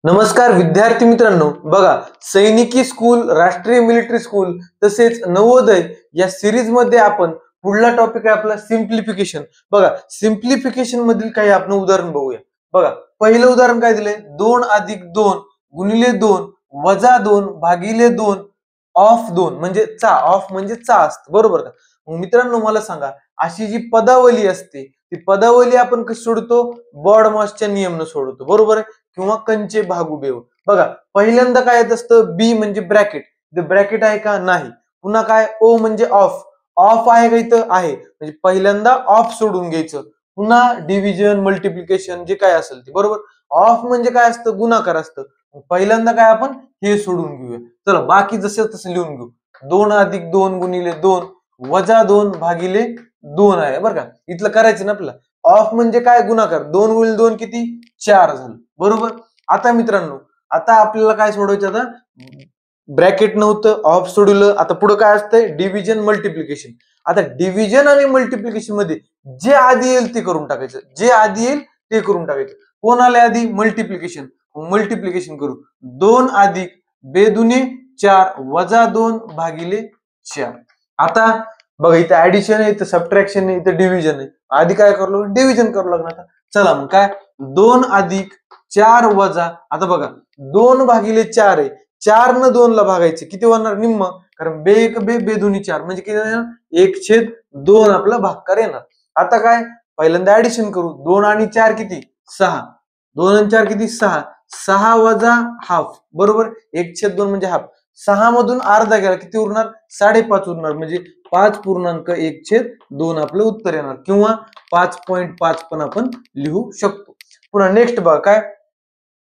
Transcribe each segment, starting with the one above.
नमस्कार विद्यार्थी मित्रांनो, बघा सैनिकी स्कूल, राष्ट्रीय मिलिटरी स्कूल तसेच नवोदय या सिरीज मध्ये आपण पुढला टॉपिक आहे आपला सिम्प्लिफिकेशन. बघा सिम्प्लिफिकेशन मधील काही आपण उदाहरण बघूया. बघा पहिलं उदाहरण काय दिलंय, 2 + 2 गुणिले 2 वजा 2 भागिले 2 ऑफ 2 म्हणजे चा. ऑफ म्हणजे चा असतं, बरोबर का? मग मित्रांनो मला सांगा, अशी जी पदावली असते ती पदावली आपण कशी सोडतो? बॉडमासच्या नियमनं सोडतो, बरोबर आहे? किंवा कंचे भागू बेव. बघा पहिल्यांदा काय येत असतं, बी म्हणजे ब्रॅकेट. इथं ब्रॅकेट आहे का? नाही. पुन्हा काय, ओ म्हणजे ऑफ. ऑफ आहे का? इथं आहे. म्हणजे पहिल्यांदा ऑफ सोडून घ्यायचं. पुन्हा डिव्हिजन, मल्टिप्लिकेशन जे काय असेल ते, बरोबर. ऑफ म्हणजे काय असतं? गुणाकार असतं. पहिल्यांदा काय आपण हे सोडून घेऊया. चला बाकी जसं तसं लिहून घेऊ. 2 + 2 गुणिले 2 वजा 2 भागिले 2 आहे, बरं का? इथलं करायचं ना आपल्याला. ऑफ म्हणजे काय? गुणाकार. 2 गुणिले 2 किती? 4 झालं, बरोबर. आता मित्रांनो, आता आपल्याला काय सोडवायचं? आता ब्रॅकेट नव्हतं, ऑफ सोडवलं. आता पुढे काय असतंय? Division, multiplication. आता डिव्हिजन आणि मल्टिप्लिकेशन मध्ये जे आधी येईल ते करून टाकायचं. जे आधी येईल ते करून टाकायचं. कोण आले आधी? मल्टिप्लिकेशन. मल्टिप्लिकेशन करू. 2 + बेदुने 4 वजा 2 भागिले 4. आता बघा इथं ऍडिशन आहे, इथं सबट्रॅक्शन आहे, इथं डिव्हिजन आहे. आधी काय करू लागलो? डिव्हिजन करू लागलो. आता चला मग काय, 2 + 4 वजा, आता बघा 2 भागिले 4 आहे. 4 न 2 ला भागायचे, किती होणार? निम्म. कारण बे एक बे बेदुनी 4 म्हणजे किती येणार? 1/2 आपला भागकार येणार. आता काय, पहिल्यांदा ऍडिशन करू. 2 आणि 4 किती? 6. 2 आणि 4 किती? 6. 6 वजा हाफ, बरोबर. 1/2 म्हणजे हाफ. 6 मधून अर्धा गेला, किती उरणार? 5.5 उरणार. म्हणजे 5.1/2 आपलं उत्तर येणार. किंवा 5.5 पण आपण लिहू शकतो. पुन्हा नेक्स्ट बघा काय,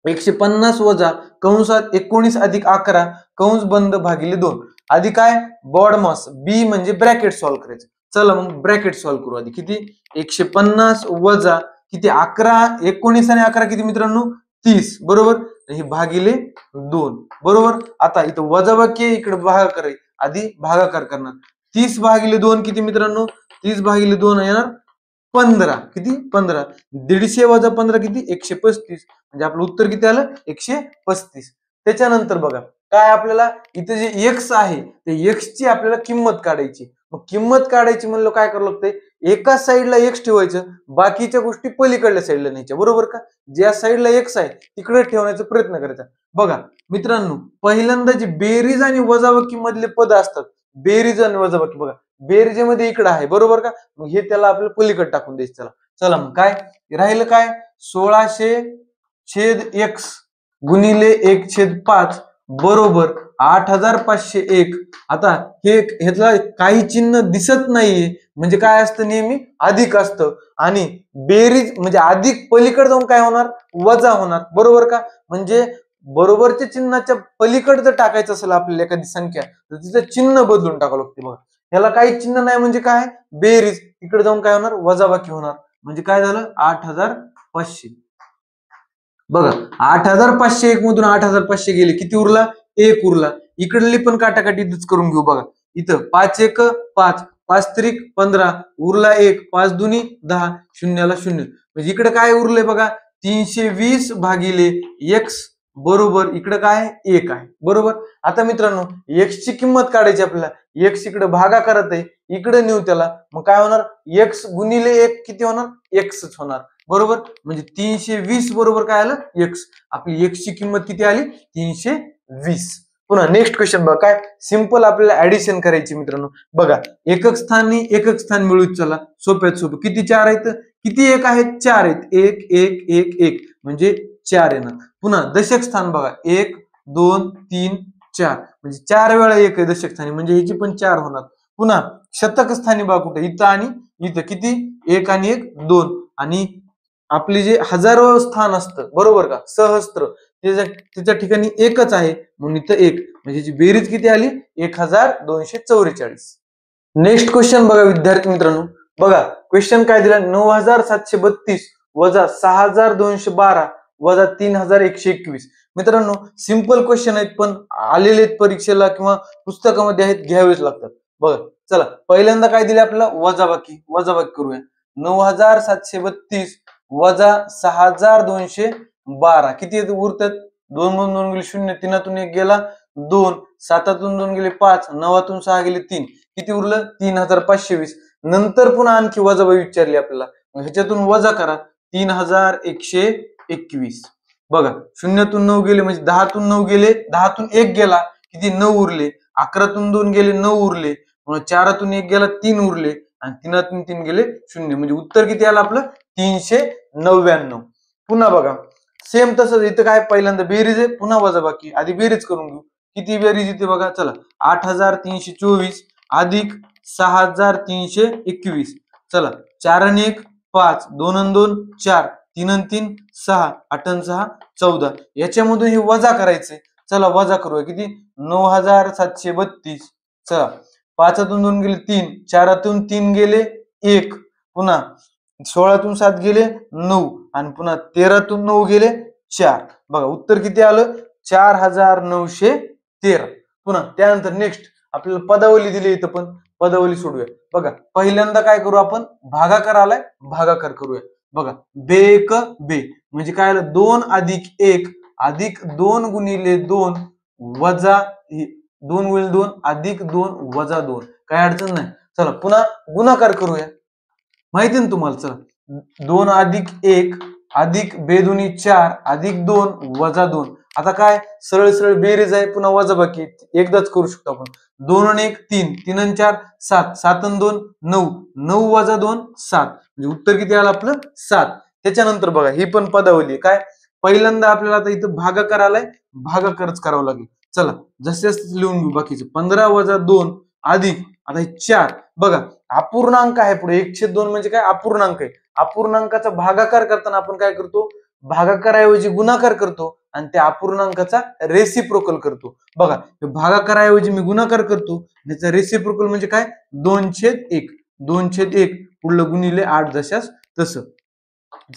150 वजा कंसात 19 + 11 कंस बंद भागिले 2. आधी काय? बॉडमास, बी म्हणजे ब्रॅकेट सॉल्व्ह करायचं. चला मग ब्रॅकेट सॉल्व्ह करू. आधी किती? 150 वजा किती? 11. 19 आणि 11 किती मित्रांनो? 30, बरोबर. हे भागिले 2, बरोबर. आता इथं वजाबाकी, इकडे भागाकार आहे. आधी भागाकार करणार. 30 भागिले 2 किती मित्रांनो? 30 भागिले 2 येणार 15. किती? 15. 150 वजा 15 किती? 135. म्हणजे आपलं उत्तर किती आलं? 135. त्याच्यानंतर बघा काय, आपल्याला इथे जे एक्स आहे ते एक्स ची आपल्याला किंमत काढायची. मग किंमत काढायची म्हणलं काय करावं लागतंय? एका साईडला एक्स ठेवायचं, बाकीच्या गोष्टी पलीकडल्या साईडला न्यायच्या, बरोबर का? ज्या साईडला एक्स आहे तिकडे ठेवण्याचा प्रयत्न करायचा. बघा मित्रांनो, पहिल्यांदा जी बेरीज आणि वजाबाकी मधले पद असतात, बेरीज आणि वजाबाकी, बघा बेरीजेमध्ये इकडे आहे, बरोबर का? मग हे त्याला आपल्याला पलीकडे टाकून द्यायचं. चला चला मग काय राहिलं, काय 1600/x गुणिले 1/5 बरोबर 8501. आता हे ह्याला काही चिन्ह दिसत नाहीये म्हणजे काय असतं? नेहमी अधिक असतं. आणि बेरीज म्हणजे अधिक पलीकडे जाऊन काय होणार? वजा होणार, बरोबर का? म्हणजे बरोबरच्या चिन्हाच्या पलीकडे जर टाकायचं असेल आपल्याला एखादी संख्या, तर तिचं चिन्ह बदलून टाकावं लागते. बघा ह्याला काही चिन्ह नाही म्हणजे काय? बेरीज. इकडे जाऊन काय होणार? वजाबाकी होणार. म्हणजे काय झालं? 8500. बघा 8501 मधून 8500 गेले, किती उरला? 1 उरला. इकडली पण काटाकाटीच करून घेऊ. बघा इथं 5 × 1 = 5, 5 × 3 = 15, उरला 1, 5 × 2 = 10, शून्याला 0. म्हणजे इकडे काय उरलंय? बघा 320 भागिले x बरोबर इकडे काय? 1 आहे, बरोबर. आता मित्रांनो x ची किंमत काढायची आपल्याला. x इकडे भागाकारात आहे, इकडे नेऊ त्याला. मग काय होणार? x गुणिले 1 किती होणार? x होणार, बरोबर. म्हणजे 320 बरोबर काय आलं? x. आपली x ची किंमत किती आली? 320. पुन्हा नेक्स्ट क्वेश्चन बघा काय, सिंपल आपल्याला ऍडिशन करायची मित्रांनो. बघा एकक स्थानी एकक स्थान मिळून चला, सोप्यात सोपं. किती 4 आहेत? किती एक आहेत? 4 आहेत. 1 1 1 1 म्हणजे 4 येणार. पुन्हा दशक स्थान बघा, 1 2 3 4 म्हणजे 4 वेळा 1 आहे दशक स्थानी, म्हणजे ह्याची पण 4 होणार. पुन्हा शतक स्थानी बघा कुठे? इथं आणि इथं. किती? 1 आणि 1 2. आणि आपले जे हजारो स्थान असतं, बरोबर का? सहस्त्र, त्याच्या ठिकाणी एकच आहे म्हणून इथं 1. म्हणजे जी बेरीज किती आली? 1244. नेक्स्ट क्वेश्चन बघा विद्यार्थी मित्रांनो. बघा क्वेश्चन काय दिला? 9732 वजा 6212 वजा 3121. मित्रांनो सिंपल क्वेश्चन आहेत, पण आलेले आहेत परीक्षेला किंवा पुस्तकामध्ये आहेत, घ्यावेच लागतात. बघा चला पहिल्यांदा काय दिले आपल्याला? वजाबाकी. वजाबाकी करूया. 9732 वजा 6212 किती उरतात? 2 मधून 2 गेले 0, 3तून 1 गेला 2, 7तून 2 गेले 5, 9तून 6 गेले 3, किती उरलं 3520. नंतर पुन्हा आणखी वजाबाकी विचारली आपल्याला, ह्याच्यातून वजा करा 3121. बघा 0तून 9 गेले म्हणजे 10तून 9 गेले, 10तून 1 गेला किती 9 उरले, 11तून 2 गेले 9 उरले, 4तून 1 गेला 3 उरले आणि 3तून 3 गेले 0. म्हणजे उत्तर किती आलं आपलं 399. पुन्हा बघा सेम तसंच इथं काय पहिल्यांदा बेरीज आहे, पुन्हा वजाबाकी. आधी बेरीज करून घेऊ. किती बेरीज इथे बघा, चला 8324 अधिक 6321. चला 4 आणि 1 5, 2 आणि 2 4, 3 आणि 3 6, 8 आणि 6 14. याच्यामधून हे वजा करायचे. चला वजा करूया. किती 9732. चला 5तून 2 गेले 3, 4तून 3 गेले 1, पुन्हा 16तून 7 गेले 9 आणि पुन्हा 13तून 9 गेले 4. बघा उत्तर किती आलं 4913. पुन्हा त्यानंतर नेक्स्ट आपल्याला पदावली दिली, इथं पण पदावली सोडूया. बघा पहिल्यांदा काय करू आपण, भागाकार आलाय भागाकार करूया. बघा बे एक बे म्हणजे काय आलं 2 अधिक 1 अधिक 2 गुणिले 2 वजा 2 गुणिले 2 अधिक 2 वजा 2. काय अडचण नाही. चला पुन्हा गुणाकार करूया. माहिती ना तुम्हाला. चला 2 अधिक 1 अधिक बेदुनी 4 अधिक 2 वजा 2. आता काय सरळ सरळ बेरीज आहे, पुन्हा वजाबाकी एकदाच करू शकतो आपण. 2 आणि 1 3, 3 आणि 4 7, 7 आणि 2 9, 9 वजा 2 7. म्हणजे उत्तर किती आलं आपलं 7. त्याच्यानंतर बघा ही पण पदावली काय, पहिल्यांदा आपल्याला आता इथं भागाकार आलाय, भागाकारच करावं लागेल. चला जसे लिहून घेऊ बाकीचे. 15 वजा 2 अधिक आता 4. बघा अपूर्णांक आहे पुढे 1/2 म्हणजे काय अपूर्णांक आहे. अपूर्णांकाचा भागाकार करताना आपण काय करतो, भागाकाराऐवजी गुणाकार करतो आणि त्या अपूर्णांकाचा रेसिप्रोकल करतो. बघा भागाकाराऐवजी मी गुणाकार करतो, त्याचा रेसिप्रोकल म्हणजे काय 2/1. 2/1 पुढलं गुणिले 8 जशास तसं.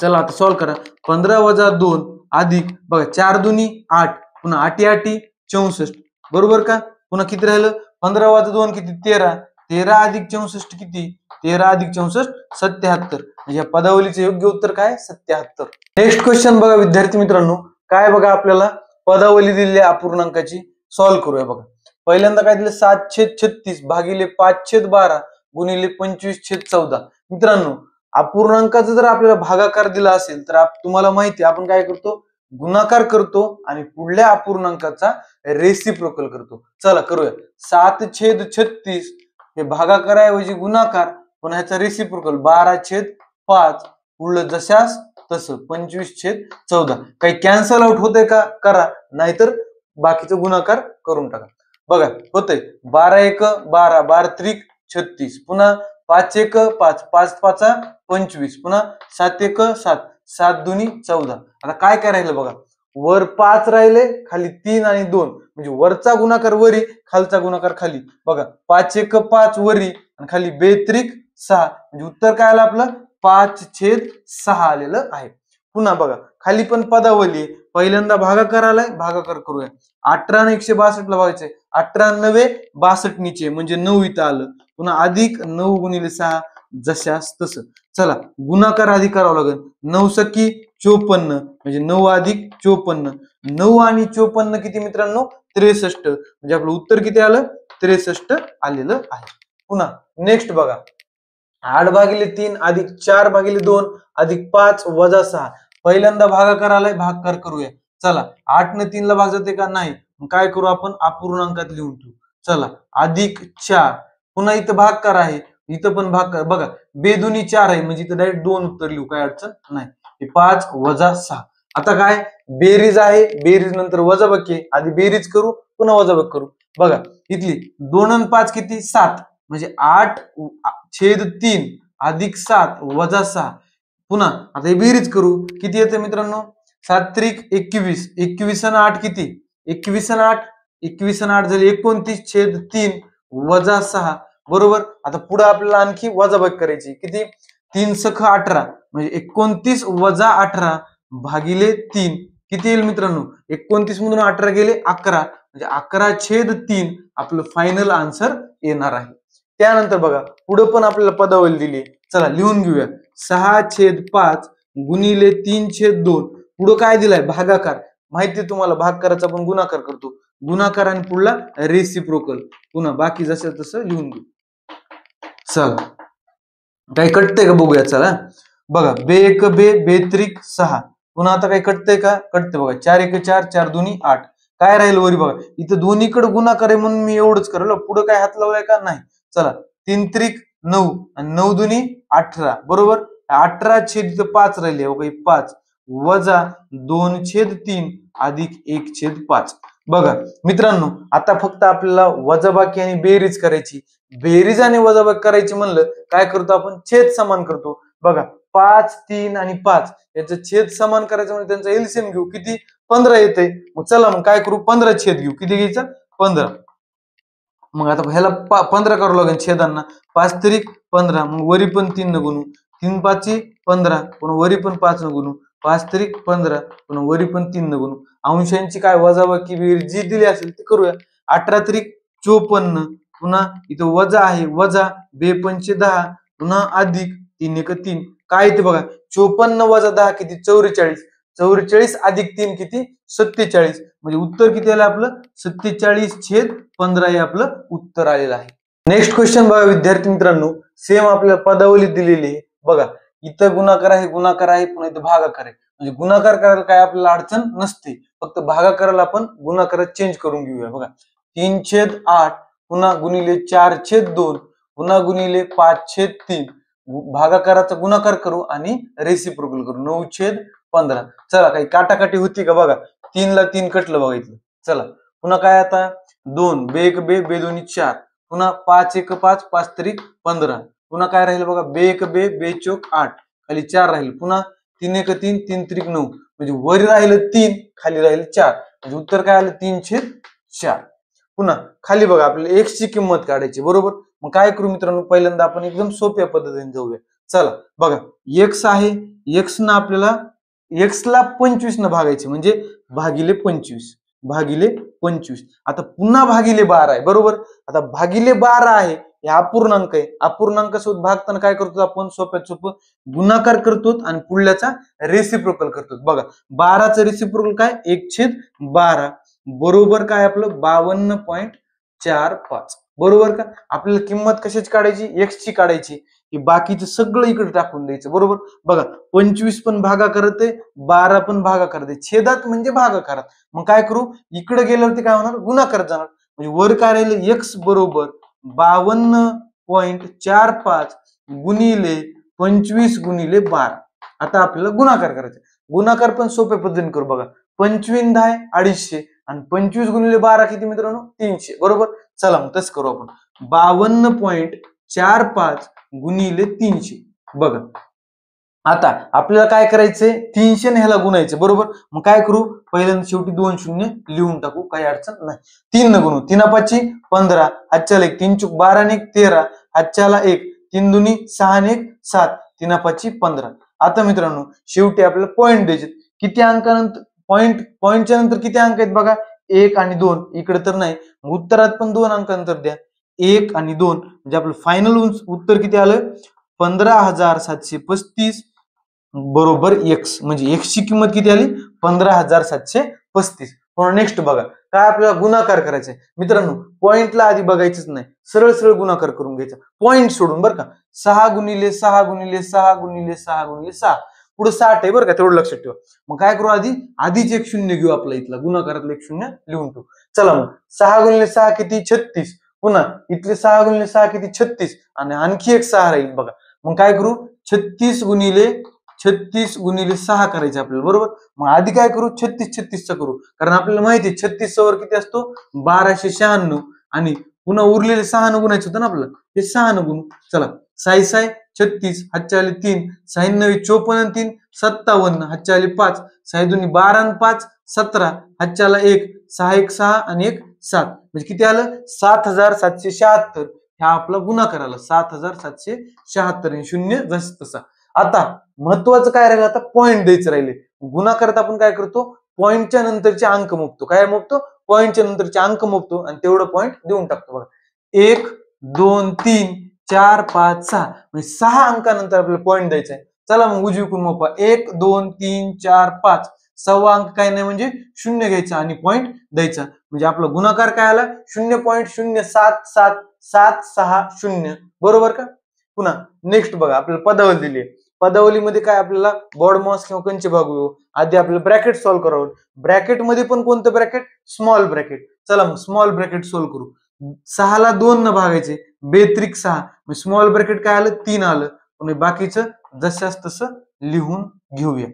चला आता सॉल्व करा. 15 वजा 2 अधिक बघा 4 दुनी 8, पुन्हा 8 8 64 बरोबर का. पुन्हा किती राहिलं 15 वजा 2 किती 13, 13 अधिक 64 किती 13 अधिक 64 77. म्हणजे या पदावलीचे योग्य उत्तर काय 77. नेक्स्ट क्वेश्चन बघा विद्यार्थी मित्रांनो, काय बघा आपल्याला पदावली दिलेली अपूर्णांकाची सॉल्व करूया. बघा पहिल्यांदा काय दिलं 7/36 भागिले 5/12 गुणिले 25/14. मित्रांनो अपूर्णांकाचा जर आपल्याला भागाकार दिला असेल तर तुम्हाला माहिती आपण काय करतो, गुणाकार करतो आणि पुढल्या अपूर्णांकाचा रेसिप्रोकल करतो. चला करूया. 7/36 हे भागाकाराऐवजी गुणाकार, पण ह्याचा रेसिप्रोकल 12/5 पुढलं जशास तसं 25/14. काही कॅन्सल आउट होतंय का करा, नाहीतर बाकीचं गुणाकार करून टाका. बघा होतंय 12 1 12, 12 त्रिक 36, पुन्हा 5 1 5, 5 5 25, पुन्हा 7 1 7, 7 दुनी 14. आता काय करायला बघा, वर 5 राहिले खाली 3 आणि 2 म्हणजे वरचा गुणाकार वरी, खालचा गुणाकार खाली. बघा 5 1 5 वरी आणि खाली 2 त्रिक 6 म्हणजे उत्तर काय आलं आपलं 5/6 आलेलं आहे. पुन्हा बघा खाली पण पदावली, पहिल्यांदा भागाकार आलाय भागाकार करूया. 18 आणि 162 ला भागायचंय. 18 9 62 नीचे म्हणजे 9 इथं आलं, पुन्हा अधिक 9 गुणिले 6 जशास तसं. चला गुणाकार आधी करावं लागेल. 9 सकी 54 म्हणजे 9 अधिक 54. 9 आणि 54 किती मित्रांनो 63. म्हणजे आपलं उत्तर किती आलं 63 आलेलं आहे. पुन्हा नेक्स्ट बघा 8/3 अधिक 4/2 अधिक 5 वजा 6. पहिल्यांदा भागाकार आलाय भागाकार करूया. चला 8 ने 3 ला भाग जाते का नाही, काय करू आपण अपूर्णांकात लिहून ठेवू. चला अधिक 4, पुन्हा इथं भागाकार आहे, इथं पण भागाकार. बघा बेदुनी 4 आहे म्हणजे इथं डायरेक्ट 2 उत्तर लिहू, काय अडचण नाही. 5 वजा 6. आता काय बेरीज आहे, बेरीज नंतर वजाबाकी आहे. आधी बेरीज करू पुन्हा वजाबाकी करू. बघा इथली 2 आणि 5 किती 7 म्हणजे 8/3 अधिक 7 वजा 6. पुन्हा आता हे बेरीज करू किती येते मित्रांनो 7 त्रिक 21, 21 आणि 8 किती 21 आणि 8, 21 आणि 8 झाले 29/3 वजा 6 बरोबर. आता पुढे आपल्याला आणखी वजाबाकी करायची. किती 3 सख 18 म्हणजे 29 वजा 18 भागिले 3 किती येईल मित्रांनो 29 मधून 18 गेले 11 म्हणजे 11/3 आपलं फायनल आन्सर येणार आहे. त्यानंतर बघा पुढे पण आपल्याला पदावली दिली, चला लिहून घेऊया. 6/5 गुणिले 3/2. पुढे काय दिलाय भागाकार, माहिती आहे तुम्हाला, भाग करायचा आपण गुणाकार करतो, गुणाकार आणि पुढला रेसिप्रोकल, पुन्हा बाकी जसं तसं लिहून घेऊ. चला काही कटतंय का बघूया. चला बघा, बे एक बे, बेत्रिक 6, पुन्हा आता काही कटतंय का, कटतंय बघा, 4 1 4, 4 2 8, काय राहील वरी बघा, इथं दोन्हीकडे गुणाकार आहे म्हणून मी एवढंच करलो, पुढे काय हात लावलाय का नाही. चला 3 त्रिक 9 आणि 9 2 18, बरोबर. 18/5 राहिले बघा, 5 वजा 2/3 अधिक 1/5. बघा मित्रांनो, आता फक्त आपल्याला वजाबाकी आणि बेरीज करायची. बेरीज आणि वजाबाकी करायची म्हणलं काय करतो आपण, छेद समान करतो. बघा 5 3 आणि 5 याचं छेद समान करायचं म्हणजे त्यांचा एलसीएम घेऊ, किती 15 येते. मग चला मग काय करू, 15 छेद घेऊ, किती घ्यायचं 15. मग आता ह्याला 15 करावं लागेल छेदांना, 5 त्रिक 15, मग वरी पण 3 न गुणू, 3 5 15, पण वरी पण 5 न गुणू, 5 त्रिक 15, पण वरी पण 3 न गुणू. अंशांची काय वजाबाकी बेरीज जी दिली असेल ते करूया. 18 त्रिक 54, पुन्हा इथं वजा आहे, वजा 2 पंचे 10, पुन्हा अधिक 3 1 3, काय ते बघा 54 वजा 10 किती 44, 44 अधिक 3 किती 47, म्हणजे उत्तर किती आलं आपलं 47/15 हे आपलं उत्तर आलेलं आहे. नेक्स्ट क्वेश्चन बघा विद्यार्थी मित्रांनो, सेम आपल्याला पदावलीत दिलेली आहे. बघा इथं गुणाकार आहे, गुणाकार आहे, पुन्हा इथं भागाकार आहे, म्हणजे गुणाकार करायला काय आपल्याला अडचण नसते, फक्त भागाकाराला आपण गुणाकारात चेंज करून घेऊया. बघा 3/8, पुन्हा गुणिले 4/2, पुन्हा गुणिले 5/3, भागाकाराचा गुणाकार करू आणि रेसिप्रोकल करू, 9/15. चला काही काटाकाटी होती का, बघा 3 ला 3 कटलं बघा इथलं. चला पुन्हा काय, आता 2 बे 1 बे, बे 2 4, पुन्हा 5 1 5, 5 त्रिक 15, पुन्हा काय राहील बघा, बे 1 बे, बे चौक 8, खाली 4 राहील, पुन्हा 3 1 3, 3 त्रिक 9, म्हणजे वरी राहिलं 3, खाली राहील 4, म्हणजे उत्तर काय आलं 3/4. पुन्हा खाली बघा आपल्याला x ची किंमत काढायची, बरोबर. मग काय करू मित्रांनो, पहिल्यांदा आपण एकदम सोप्या पद्धतीने जाऊया. चला बघा x आहे, x ना आपल्याला x ला 25 न भागायचे, म्हणजे भागिले 25, भागिले 25. आता पुन्हा भागिले 12 आहे, बरोबर. आता भागिले 12 आहे, हे अपूर्णांक आहे, अपूर्णांकासोबत भागताना काय करतो आपण, सोप्यात सोपं गुणाकार करतो आणि पुढल्याचा रेसिप्रोकल करतो. बघा 12चं रेसिप्रोकल काय 1/12, बरोबर काय आपलं 52.45, बरोबर का. आपल्याला किंमत कशाची काढायची, x ची काढायची, की बाकीचं सगळं इकडे टाकून द्यायचं, बरोबर. बघा 25 पण भागाकारात आहे, 12 पण भागाकारात आहे, छेदात म्हणजे भागाकारात. मग काय करू, इकडे गेल्यावरती काय होणार, गुणाकार जाणार, म्हणजे वर काय राहिलं x बरोबर 52.45 गुणिले 25 गुणिले 12. आता आपल्याला गुणाकार करायचा, गुणाकार पण सोप्या पद्धतीने करू. बघा 25 10 250 आणि 25 गुणिले 12 किती मित्रांनो 300, बरोबर. चला मग तसं करू आपण, 52.45 गुणिले 300. बघा आता आपल्याला काय करायचंय, 300 ने ह्याला गुणायचं, बरोबर. मग काय करू, पहिल्यांदा शेवटी 2 शून्य लिहून टाकू, काही अडचण नाही. 3 न गुणू, 3 5 15, हातच्याला 1, 3 चूक 12 आणि 1 13, हातच्याला 1, 3 2 6 आणि 1 7, 3 5 15. आता मित्रांनो शेवटी आपल्याला पॉईंट द्यायचे, किती अंकानंतर पॉईंटच्या नंतर किती अंक आहेत बघा, 1 आणि 2, इकडे तर नाही, उत्तरात पण 2 अंकानंतर द्या, 1 आणि 2, म्हणजे आपलं फायनल उत्तर किती आलं 15,735 बरोबर x, म्हणजे x ची किंमत किती आली 15,735. नेक्स्ट बघा काय आपल्याला गुणाकार करायचा आहे मित्रांनो, पॉइंटला आधी बघायचंच नाही, सरळ सरळ गुणाकार करून घ्यायचा, पॉइंट सोडून, बरं का. 6 गुणिले 6 गुणिले 6 गुणिले 6 गुणिले 6, पुढे 60 आहे बरं का, तेवढं लक्षात ठेवा. मग काय करू, आधीच एक शून्य घेऊ, आपला इथला गुणाकारातलं एक शून्य लिहून ठेवू. चला मग 6 गुणिले 6 किती 36, पुन्हा इथले 6 गुणिले 6 किती 36, आणि आणखी एक 6 राहील बघा. मग काय करू, 36 गुणिले 6 करायचे आपल्याला, बरोबर. मग आधी काय करू, 36 करू, कारण आपल्याला माहिती आहे 36 वर किती असतो 1296, आणि पुन्हा उरलेले 6 न गुणायचं होतं ना आपल्याला, हे 6 न गुणू. चला 6 6 36, हातच्या आले 3, 6 9 54 3 57, हातच्या आले 5, 6 2 12 आणि 5 17, हातच्या आला 1, 6 1 6 आणि 1 7, म्हणजे किती आलं 7776. हा आपला गुणाकार आला 7776, शून्य जस तसा. आता महत्वाचं काय राहिलं, आता पॉईंट द्यायचं राहिले. गुणाकारात आपण काय करतो, पॉईंटच्या नंतरचे अंक मोजतो, काय मोजतो, पॉईंटच्या नंतरचे अंक मोजतो आणि तेवढं पॉईंट देऊन टाकतो. बघा 1 2 3 4 5 6, म्हणजे 6 अंकानंतर आपल्याला पॉईंट द्यायचा आहे. चला मग उजवीकडून मोपा, 1 2 3 4 5, सव्वा अंक काय नाही म्हणजे शून्य घ्यायचा आणि पॉईंट द्यायचा, म्हणजे आपला गुणाकार काय आला 0.07760, बरोबर का? पुन्हा नेक्स्ट बघा, आपल्याला पदावली दिली आहे. पदावलीमध्ये काय आपल्याला बॉड मॉस किंवा कंचे भागू, आधी आपल्याला ब्रॅकेट सॉल्व्ह करावं. ब्रॅकेट मध्ये पण कोणतं ब्रॅकेट? Small bracket. चला मग स्मॉल ब्रॅकेट सॉल्व्ह करू. 6 ला 2 न भागायचे, बेत्रिक 6, स्मॉल ब्रॅकेट काय आलं 3 आलं. पण बाकीचं जशास तसं लिहून घेऊया.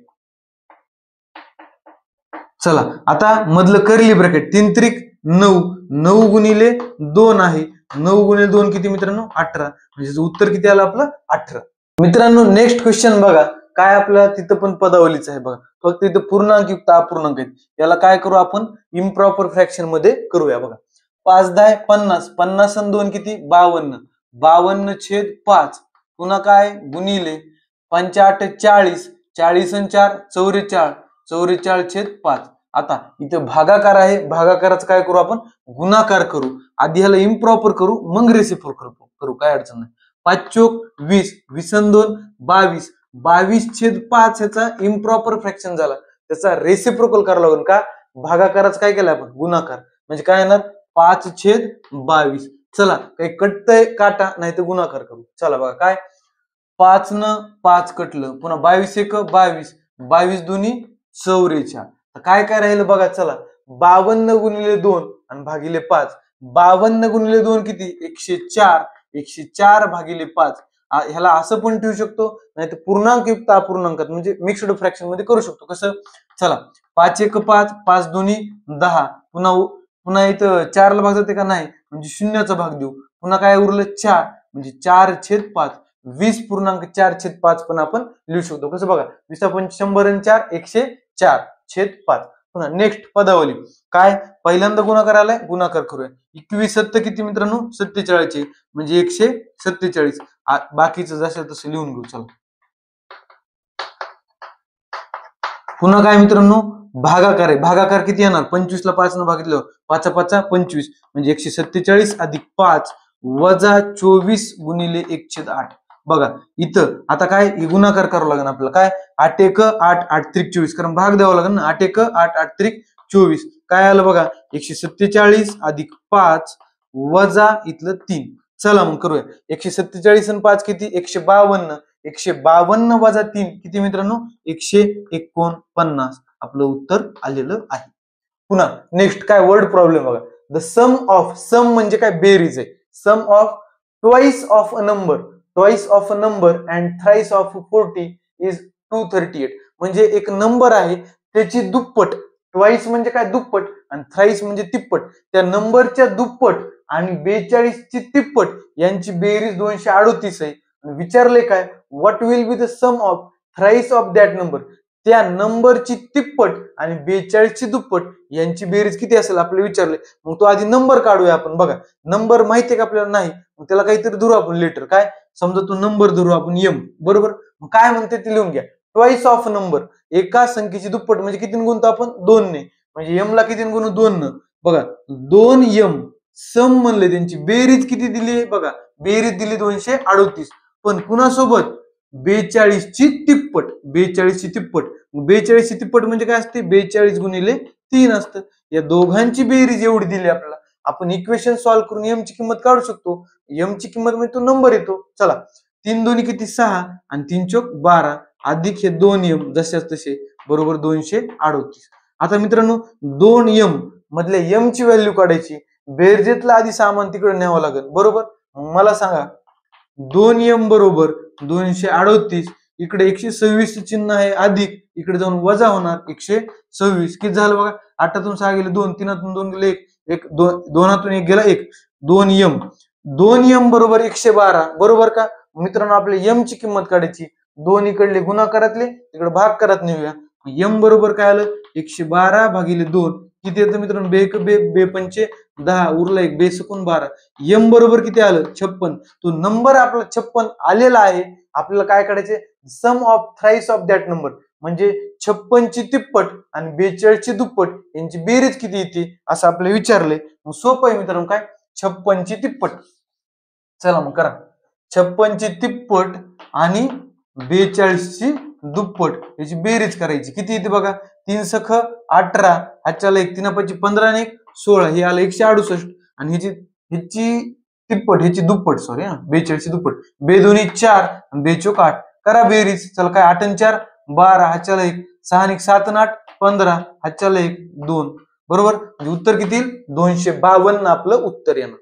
चला आता मधलं कर्ली ब्रॅकेट 3 त्रिक 9, 9 गुणिले 2 आहे, 9 गुणिले 2 किती मित्रांनो? 18, म्हणजे उत्तर किती आलं आपलं? 18. मित्रांनो नेक्स्ट क्वेश्चन बघा, काय आपल्याला तिथं पण पदावलीच आहे बघा, फक्त इथं पूर्णांक युक्त अपूर्णांक आहेत. याला काय करू आपण? इम्प्रॉपर फ्रॅक्शन मध्ये करूया बघा. 5 10 50, 50 आणि 2 किती? 52, 52/5, पुन्हा काय गुणिले 5 8 40, 40 आणि 4 44, 44/5. आता इथे भागाकार आहे, भागाकाराचं काय करू आपण? गुणाकार करू. आधी ह्याला इम्प्रॉपर करू, मग रेसिप्रोकल करू, काय अडचण नाही. 5 चोक 20, 20 आणि 2 22, 22/5 ह्याचा इम्प्रॉपर फ्रॅक्शन झाला, त्याचा रेसिप्रोकल करावं लागेल. का? भागाकाराचं काय केलं आपण? गुणाकार, म्हणजे काय येणार? 5/22. चला काही कटतंय काटा, नाही तर गुणाकार करू. चला बघा काय, 5 न 5 कटलं, पुन्हा 22 1 22, 22 दुनी 44. काय काय राहिलं बघा, चला 52 गुणिले 2 आणि भागिले 5. 52 गुणिले 2 किती? 104, 104/5. ह्याला असं पण ठेवू शकतो, नाही तर पूर्णांक युक्त अपूर्णांकात म्हणजे मिक्स्ड फ्रॅक्शन मध्ये करू शकतो. कसं? चला 5 1 5, 5 दुनी 10, पुन्हा इथं 4 ला भाग जाते का? नाही, म्हणजे शून्याचा भाग देऊ. पुन्हा काय उरलं? 4, म्हणजे 4/5, 20.4/5 पण आपण लिहू शकतो. कसं बघा, 20 100 आणि 4 104/5. पुन्हा नेक्स्ट पदावली काय? पहिल्यांदा गुणाकार आलाय, गुणाकार करूया. 21 7 किती मित्रांनो? 47, म्हणजे 147. बाकीचं जसं तसं लिहून घेऊ. चला पुन्हा काय मित्रांनो? भागाकार आहे. भागाकार किती येणार? 25 ला 5 न भागितलं, 5 5 25, म्हणजे 147 अधिक 5 वजा 24 गुणिले 1/8. बघा इथं आता काय गुणाकार करावं लागेल आपल्याला. काय? 8 1 8, 8 त्रिक 24, कारण भाग द्यावा लागेल ना. 8 1 8, 8 त्रिक 24, काय आलं बघा? 147 अधिक 5 वजा इथलं 3. चला मग करूया. 147 आणि 5 किती? 152, 152 वजा 3 किती मित्रांनो? 149. आपलं उत्तर आलेलं आहे. पुन्हा नेक्स्ट काय? वर्ड प्रॉब्लेम बघा. द सम ऑफ, सम म्हणजे काय? बेरीज आहे. Sum of twice of a number, twice of a number and thrice of 40 is 238. म्हणजे एक नंबर आहे त्याची दुप्पट, ट्वाइस म्हणजे काय? दुप्पट, आणि थ्राइस म्हणजे तिप्पट. त्या नंबरच्या दुप्पट आणि 42 ची तिप्पट यांची बेरीज 238 आहे. विचारले काय? What will be the sum of thrice of that number. त्या नंबरची तिप्पट आणि 42 ची दुप्पट यांची बेरीज किती असेल आपल्याला विचारले. मग तो आधी नंबर काढूया आपण. बघा नंबर माहितीये का आपल्याला? नाही. मग त्याला काहीतरी धरू आपण लेटर. काय? समजा तो नंबर धरू आपण एम, बरोबर. मग काय म्हणते ते लिहून घ्या. ट्वाइस ऑफ नंबर, एका संख्येची दुप्पट म्हणजे किती गुणतो आपण? 2 ने. म्हणजे एम ला किती गुणू? 2 न. बघा 2m सम म्हणले, त्यांची बेरीज किती दिली? बघा बेरीज दिली 238, पण कुणासोबत? 42 ची तिप्पट, 42 ची तिप्पट. 42 ची तिप्पट म्हणजे काय असते? 42 गुणिले 3 असतं. या दोघांची बेरीज एवढी दिली आपल्याला. आपण इक्वेशन सॉल्व्ह करून एम ची किंमत काढू शकतो. एम ची किंमत म्हणजे तो नंबर येतो. चला 3 दोन्ही किती? 6 आणि 3 चोक 12 अधिक हे 2m जशाच तसे, बरोबर 238. आता मित्रांनो 2m मधल्या m ची व्हॅल्यू काढायची. बेरजेतलं आधी सामान तिकडे न्यावं लागेल, बरोबर. मला सांगा 2m बरोबर 238, इकडे 126 चिन्ह आहे अधिक, इकडे जाऊन वजा होणार 126. किती झालं बघा? 8तून 6 गेले 2, 3तून 2 गेले 1, 2तून 1 गेला 1, 2m. 2m बरोबर 112, बरोबर का मित्रांनो? आपल्या m ची किंमत काढायची. 2 इकडले गुणाकारातले इकडे भागाकारात नेऊया. m बरोबर काय आलं? 112/2 किती येतं मित्रांनो? बे 5 10, उरला 1, 2 सकून 12. m बरोबर किती आलं? 56. तो नंबर आपला 56 आलेला आहे. आपल्याला काय काढायचे? Sum of thrice of that number, म्हणजे 56 ची तिप्पट आणि 42 ची दुप्पट यांची बेरीज किती येते असं आपल्याला विचारले. मग सोपं आहे मित्रांनो. काय? 56 ची तिप्पट. चला मग करा. 56 ची तिप्पट आणि 42 ची दुप्पट याची बेरीज करायची. किती येते बघा? 3 सख 18, हातच्याला 1, 3 5 15 आणि 1 16, हे आलं 168 आणि ह्याची तिप्पट, ह्याची दुप्पट, सॉरी 42 ची दुप्पट, 2 दोन्ही 4 आणि 2 चोक 8, करा बेरीज. चला काय 8 आणि 4 12, हातच्याला 1, 6 आणि 7 आणि 8 15, हातच्याला 1 2, बरोबर. म्हणजे उत्तर किती येईल? 252 आपलं उत्तर येणार.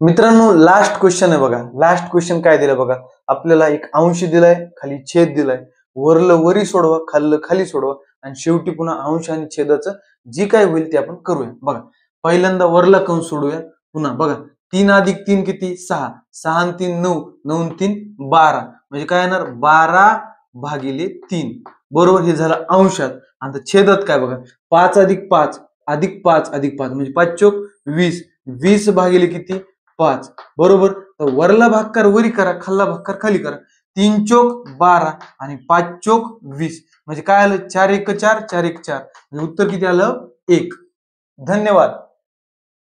मित्रांनो लास्ट क्वेश्चन आहे बघा. लास्ट क्वेश्चन काय दिलं बघा, आपल्याला एक अंश दिलाय, खाली छेद दिलाय, वरलं वरी सोडवा, खाल्लं खाली सोडवा आणि शेवटी पुन्हा अंश आणि छेदाचं जे काय होईल ते आपण करूया. बघा पहिल्यांदा वरला कंस सोडूया. पुन्हा बघा 3 अधिक 3 किती? 6, 6 आणि 3 9, 9 आणि 3 12, म्हणजे काय येणार? 12/3, बरोबर. हे झालं अंशात. आता छेदात काय बघा, 5 अधिक 5 अधिक 5 अधिक 5 म्हणजे 5 चोक 20, 20 भागिले किती? 5, बरोबर. तर वरला भागाकार वरी करा, खाल्ला भागाकार खाली करा. 3 चोक 12 आणि 5 चोक 20, म्हणजे काय आलं? 4 1 4, 4 1 4, म्हणजे उत्तर किती आलं? 1. धन्यवाद.